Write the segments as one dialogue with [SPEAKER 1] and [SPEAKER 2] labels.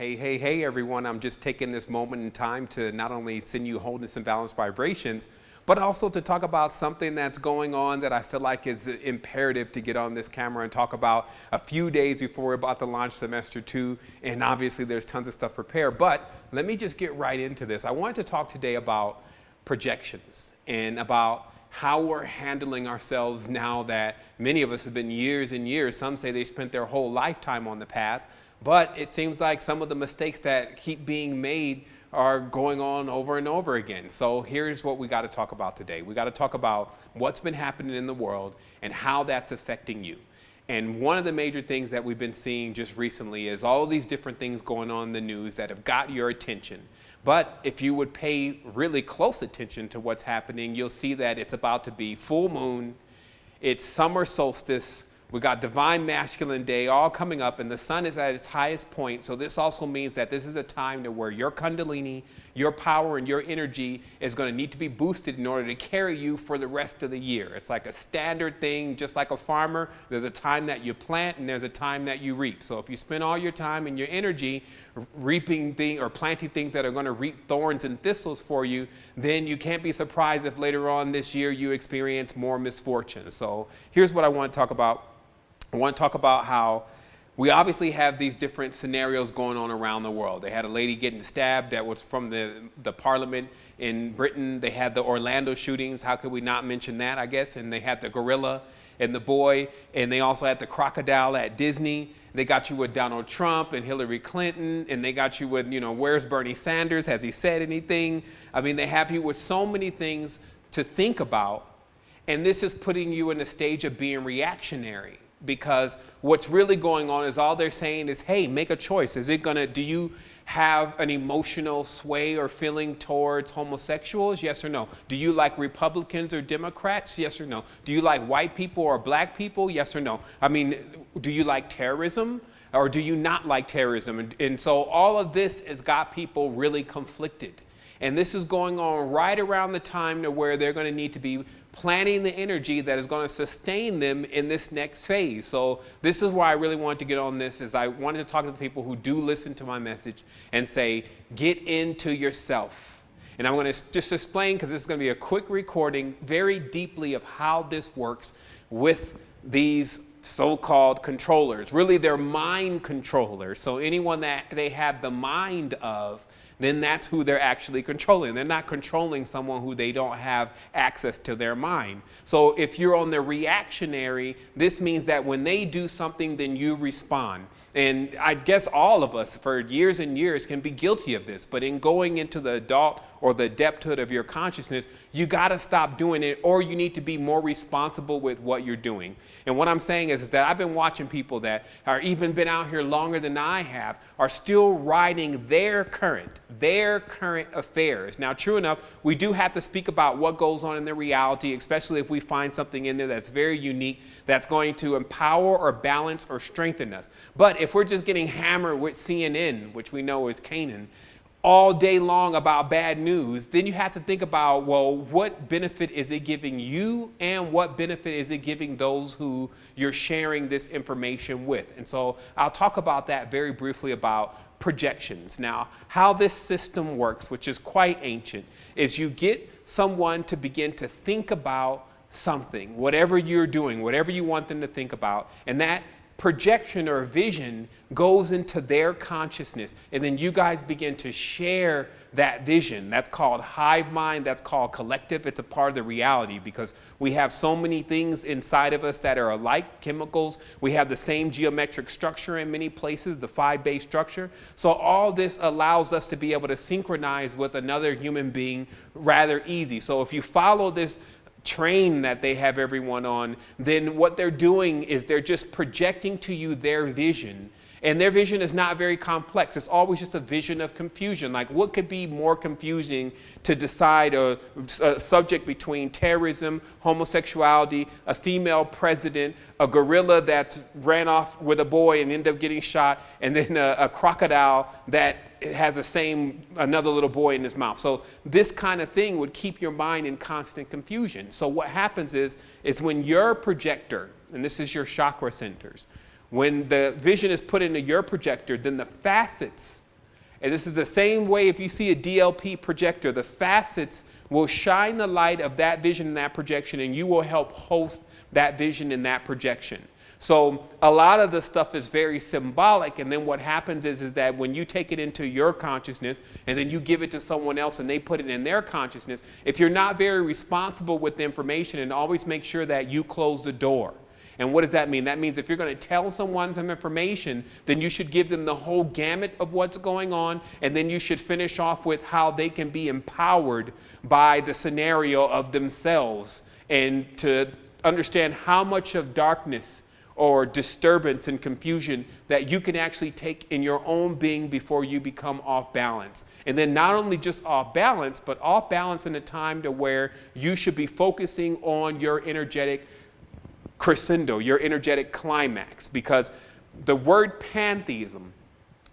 [SPEAKER 1] Hey, everyone. I'm just taking this moment in time to not only send you wholeness and balanced vibrations, but also to talk about something that's going on that I feel like is imperative to get on this camera and talk about a few days before we're about to launch semester 2. And obviously there's tons of stuff prepared, but let me just get right into this. I wanted to talk today about projections and about how we're handling ourselves now that many of us have been years and years. Some say they spent their whole lifetime on the path. But it seems like some of the mistakes that keep being made are going on over and over again. So here's what we got to talk about today. We got to talk about what's been happening in the world and how that's affecting you. And one of the major things that we've been seeing just recently is all of these different things going on in the news that have got your attention. But if you would pay really close attention to what's happening, you'll see that it's about to be full moon, it's summer solstice. We got Divine Masculine Day all coming up, and the sun is at its highest point. So this also means that this is a time to where your Kundalini, your power, and your energy is going to need to be boosted in order to carry you for the rest of the year. It's like a standard thing, just like a farmer. There's a time that you plant, and there's a time that you reap. So if you spend all your time and your energy reaping things or planting things that are going to reap thorns and thistles for you, then you can't be surprised if later on this year you experience more misfortune. So here's what I want to talk about. I want to talk about how we obviously have these different scenarios going on around the world. They had a lady getting stabbed that was from the parliament in Britain. They had the Orlando shootings. How could we not mention that, I guess? And they had the gorilla and the boy, and they also had the crocodile at Disney. They got you with Donald Trump and Hillary Clinton, and they got you with, where's Bernie Sanders? Has he said anything? I mean, they have you with so many things to think about, and this is putting you in a stage of being reactionary. Because what's really going on is all they're saying is, hey, make a choice. Do you have an emotional sway or feeling towards homosexuals? Yes or no? Do you like Republicans or Democrats? Yes or no? Do you like white people or black people? Yes or no? I mean, do you like terrorism or do you not like terrorism? And so all of this has got people really conflicted. And this is going on right around the time to where they're going to need to be planning the energy that is going to sustain them in this next phase. So this is why I really wanted to get on this, is I wanted to talk to the people who do listen to my message and say, get into yourself. And I'm going to just explain, because this is going to be a quick recording, very deeply of how this works with these so-called controllers. Really, they're mind controllers. So anyone that they have the mind of, then that's who they're actually controlling. They're not controlling someone who they don't have access to their mind. So if you're on the reactionary, this means that when they do something, then you respond. And I guess all of us for years and years can be guilty of this. But in going into the adult or the adepthood of your consciousness, you got to stop doing it, or you need to be more responsible with what you're doing. And what I'm saying is that I've been watching people that are even been out here longer than I have, are still riding their current affairs. Now, true enough, we do have to speak about what goes on in the reality, especially if we find something in there that's very unique, that's going to empower or balance or strengthen us. But if we're just getting hammered with CNN, which we know is Canaan, all day long about bad news, then you have to think about, well, what benefit is it giving you, and what benefit is it giving those who you're sharing this information with? And so I'll talk about that very briefly about projections. Now, how this system works, which is quite ancient, is you get someone to begin to think about something, whatever you're doing, whatever you want them to think about, and that projection or vision goes into their consciousness, and then you guys begin to share that vision. That's called hive mind, that's called collective. It's a part of the reality, because we have so many things inside of us that are alike, chemicals. We have the same geometric structure in many places, the 5-base structure. So all this allows us to be able to synchronize with another human being rather easy. So if you follow this train that they have everyone on, then what they're doing is they're just projecting to you their vision. And their vision is not very complex. It's always just a vision of confusion. Like, what could be more confusing to decide a subject between terrorism, homosexuality, a female president, a gorilla that's ran off with a boy and ended up getting shot, and then a crocodile that has another little boy in his mouth. So this kind of thing would keep your mind in constant confusion. So what happens is when your projector, and this is your chakra centers, when the vision is put into your projector, then the facets And this is the same way if you see a DLP projector, the facets will shine the light of that vision and that projection, and you will help host that vision and that projection. So a lot of the stuff is very symbolic, and then what happens is that when you take it into your consciousness and then you give it to someone else and they put it in their consciousness, if you're not very responsible with the information, and always make sure that you close the door. And what does that mean? That means if you're going to tell someone some information, then you should give them the whole gamut of what's going on, and then you should finish off with how they can be empowered by the scenario of themselves, and to understand how much of darkness or disturbance and confusion that you can actually take in your own being before you become off balance. And then not only just off balance, but off balance in a time to where you should be focusing on your energetic crescendo, your energetic climax, because the word pantheism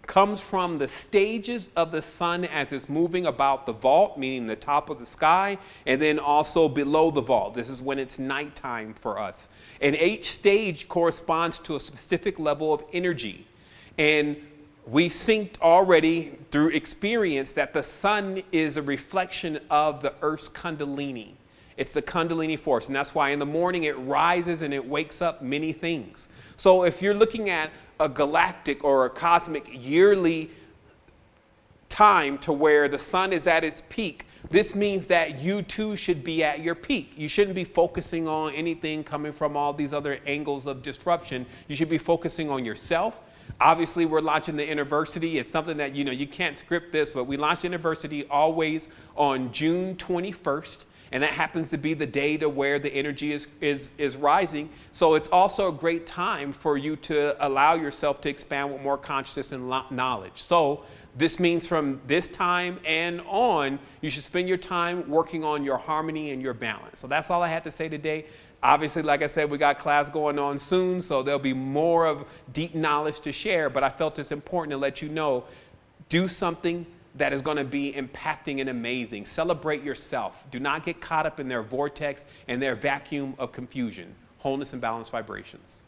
[SPEAKER 1] comes from the stages of the sun as it's moving about the vault, meaning the top of the sky, and then also below the vault. This is when it's nighttime for us. And each stage corresponds to a specific level of energy. And we synced already through experience that the sun is a reflection of the Earth's Kundalini. It's the Kundalini force, and that's why in the morning it rises and it wakes up many things. So if you're looking at a galactic or a cosmic yearly time to where the sun is at its peak, this means that you too should be at your peak. You shouldn't be focusing on anything coming from all these other angles of disruption. You should be focusing on yourself. Obviously, we're launching the University. It's something that, you can't script this, but we launch the University always on June 21st. And that happens to be the day to where the energy is rising. So it's also a great time for you to allow yourself to expand with more consciousness and knowledge. So this means from this time and on, you should spend your time working on your harmony and your balance. So that's all I had to say today. Obviously, like I said, we got class going on soon, so there'll be more of deep knowledge to share. But I felt it's important to let you know, do something that is going to be impacting and amazing. Celebrate yourself. Do not get caught up in their vortex and their vacuum of confusion. Wholeness and balanced vibrations.